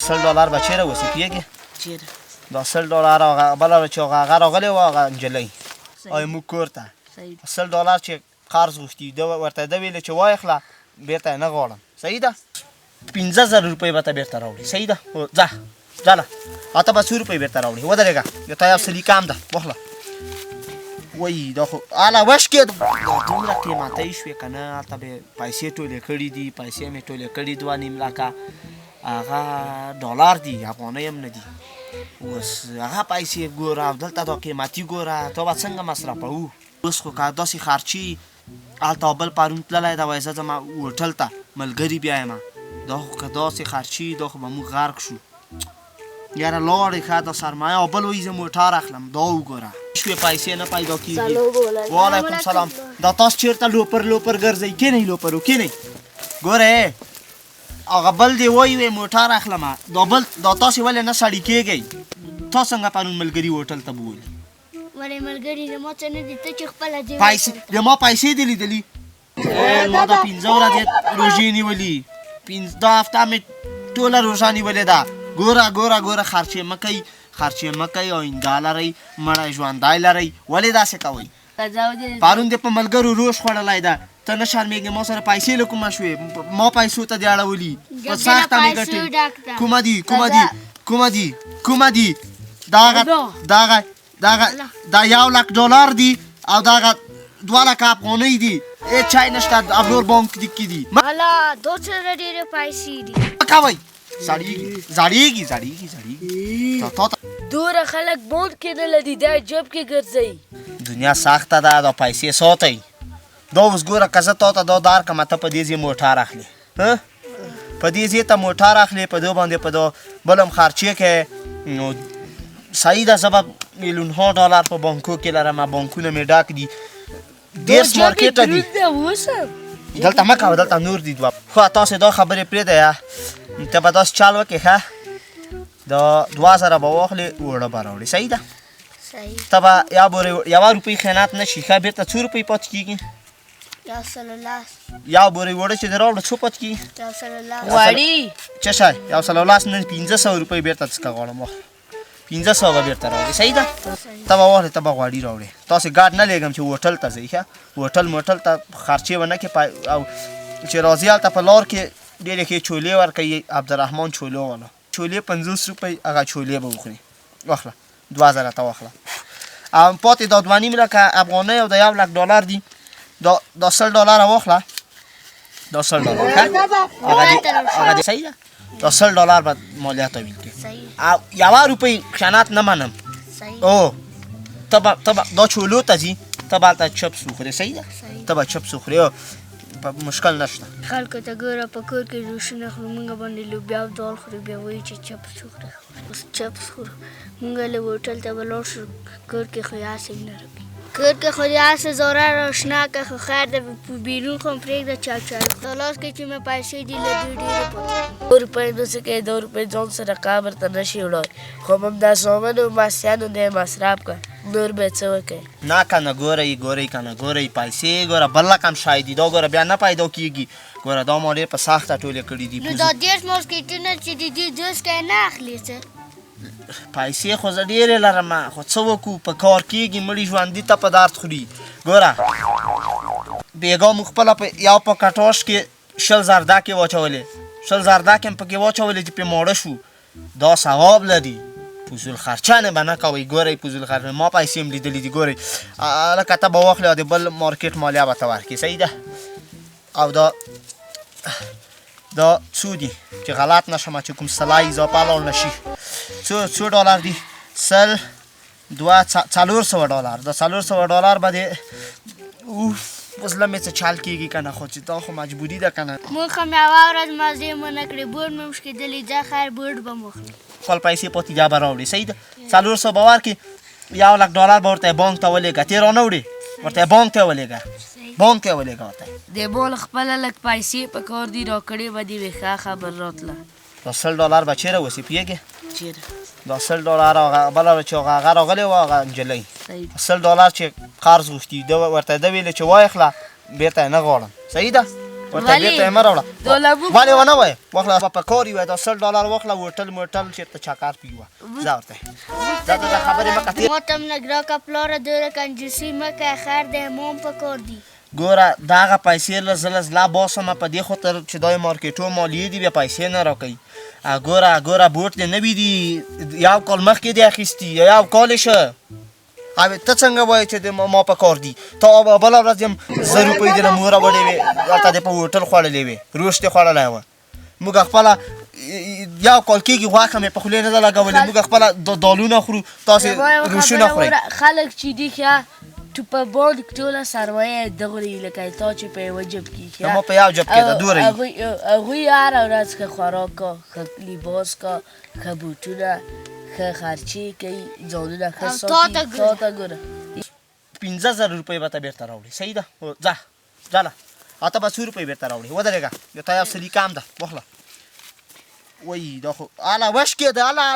$10 به چیرې اوسې پوهېږې چیرې دا $10 هغه بله چې هغه راغلی و هغه نجلۍ او موږ کور ته $10 چې قرض غوښتي ده ورته ده ویلې چې وایخله بېرته یې نه غواړم صحیح ده 15,000 روپۍ به ته بېرته راوړي صحیح ده ځه ځه اته به 100 روپۍ بېرته راوړي ودرېږه د تا یو سلیقه هم ده واخله وایي دا خو اله وشکې دومره قیمتۍ شوې که نه هلته به پیسې ټولې کړي دي پیسې مې ټولې کړي 2.5 لکه هغه ډالر دي افغانۍ هم نه دي اوس هغه پیسې ګوره او دلته دا قیمتي ګوره تا به څنګه مصرفوو اوس خو که داسې خرچي هلته بل پرون تللی ده وایي زه ځم هوټل ته ملګري بیایم دا خو که داسې خرچي دا خو به موږ غرق شو یاره لاړې ښه دا سرمایه او بل وایي زه موټر اخلم دا وګوره شوې پیسې نه پیدا کېږي وعلیکم سلام دا تاسو چېرته لوپر ګرځئ کېنئ لوپرو کېنئ ګوره هغه بل دې وایي موټر اخلم دا تاسې ولې نه سړي کېږئ تا څنګه پرون ملګري هوټل ته بولي ولې ملګري د ما څه نه دي ته چې خپله دې پیسې د ما پیسې دې لیدلي ما دا 15 ورځې روژې نیولي دا هفته مې ټوله روژه نیولې ده ګوره خرچې مه کوئ آینده لرئ مړی ژوندی لرئ ولې داسې کوئ پرون دې په ملګرو روژ خوړلی ده ته نه شرمېږې ما سره پیسې له کومه شوې ما پیسو ته دې اړولي په سخته مې ګټې کومه دي دا $1,00,000 دي او دغه 2 لکه افغانۍ دي هېڅ شی نشته ابرور بانک کې دي الله دا سره ډېرې پیسې دي مه کوئ زړېږي دوره خلک بانک کې نه لري دا جب کې ګرځئ دنیا سخته ده دا پیسې ساتئ دا اوس ګوره که زه تا ته دا درکړم ته په دې ځای موټر اخلې په دې ځای ته موټر اخلې په دې باندې په دا بل هم خرچې کوې نو صحیح ده زه به $1,000,000 په بانکو کې لرم بانکونه مې ډک دي ډېر مارکېټه دي دلته مه کوه دلته نور دي دوه خو تاسې دا خبرې پرېږده ته به داسې چال وکړې ښه دا 2,000 به واخلې اوړه به راوړې صحیح ده ته به یوه روپۍ خیانت نه شي ښه بېرته 2 روپۍ پاتې کېږي یو بورۍ اوړه چې دې راوړه څو پاتې کېږي غواړي څه شی 110 نن 1500 روپۍ بېرته څکه غواړم واخله 1500 به بېرته راوړې صحیح ده ته به واخلې ته به غواړي راوړې تاسې ګاډ نه لېږم چې هوټل ته ځئ ښه هوټل ته خرچې ونه کړې او چې راځي هلته په لار کې ډېرې ښې چولې ورکوي عبدالرحمن چولو والا چولې 50 روپۍ هغه چولې به وخوري واخله 2,000 ته واخله او پاتې دا 2.5 لکه افغانۍ او د $1,00,000 دي دا $10 واخله دا $10 ښه هغه دې صحیح ده دا $10 به مالیات ویل کړي او یوه روپۍ خیانت نه منم او ته به دا چولو ته ځي ته به هلته چپس وخورې صحیح ده ته به چپس وخورې مشکل نشته خلکو ته ګوره په کور کې جوشونه خورو مونږ باندې لوبیا او دال خورو بیا وایي چې چپس وخوره اوس چپس خورو مونږ له هوټل ته به لاړ شو کور کې خو یاسې نه رابي کور کې خو یاسې ضرر او شناکه خو خیر ده بیرون خو هم پرېږده چاچاړو دا لاس کې چې مې پیسې دي له دوی ډېرې پاتې 2 روپۍ نو څه کوې 2 روپۍ ځان سره قبر ته نه شي وړی خو همدا سامن او مستیانو دی مصرف کړه نور به څه وکړې نه که نه ګورئ که نه ګورئ پیسې ګوره بل رقم شی دي دا ګوره بیا نه پیدا کېږي ګوره دا ما ډېر په سخته ټولې کړي دي نو دا 10 ماسکېټونه چې دي دوی دوست که نه اخلي څه پیسې خو زه ډېرې لرم خو څه وکړو په کار کېږي مړي ژوندي ته په درد خوري ګوره بېګا موږ خپله په یو پاکټاش کې 20 زردکې واچولې 20 زردکې هم پکې واچولې چې پې ماړه شو دا ثواب لري فضول خرچه به نه کوئ ګورئ فضول خرچه ما پیسې هم لیدلي دي ګورئ لکه ته به واخلې او د بل مارکېټ مالیه به ته ورکړې صحیح ده او دا څو دي چې غلط نشم چې کوم سلای اضافه لاړ نه شي څو ډالر دي 400 دا $400 به دې اوف اوس له مې څه چل کېږي که نه خو چې دا خو مجبوري ده که نه موږ هم یوه ورځ مزې مو نه کړې بوډ مې هم شکېدلي ځه خیر بوډ به مو خوري خپل پیسې پاتې دا به راوړې صحیح ده 400 به ورکړې $1,00,000 به ورته بانک ته ولېږه تې رانه وړې ورته بانک ته ولېږه ورته د بول خپله لږ پیسې په کار دي راکړې به دې وي ښه خبر راتله دا $10 به چیرې اوسې پوهېږې چیرې دا $10 هغه بله چې هغه راغلی و هغه نجلۍ $10 چې قرض غوښتي ده ورته ده ویلې چې وایخله بېرته یې نه غواړم صحیح ده ورته بیرته یې مه راوړه ولې ونه وایې واخله په کار یې وایه دا $100 واخله هوټل موټل چېرته چکر پې یوه ځه ورته دا خبرې مه کوه ما ته هم نه ګراکه پلاره دوره کنجوسي مه کوه خیر دی ما هم په کار دي ګوره دغه پیسې لږ لا باسمه په دې خاطر چې دا یې مارکېټو مالیې دي بیا پیسې نه راکوي ګوره بوټ دې نوي دي یو کال مخکې دې اخیستي یو کال یې شه او ته څنګه وایې چې ما په کار دي ته بله ورځ هم 100 روپۍ دې له مور راوړې وې هلته دې په هوټل خوړلې وې روش دې خوړلی وه موږ خپله یو کال کېږي غوښه مې په خولې نه ده لګولې موږ خپله دالونه خورو تاسې روشونه خورئ خلک چې دي ښه په باندې ټوله سرمایه دغري لکه تا چې په یوه جب کې ما په یو جب کې ده دوره هغوی هره ورځ ښه خوراک کا ښه لباس کا ښه بوټونه ښه خرچې کوي ځانونه ښه ساتي تا ته ګوره 15,000 روپۍ به ته بېرته راوړې صحیح ده ځه ځه اته به 100 روپۍ بېرته راوړې ودرېږه یو تا یو څه لیکم ده واخله وایي دا خو اله وش کېده اله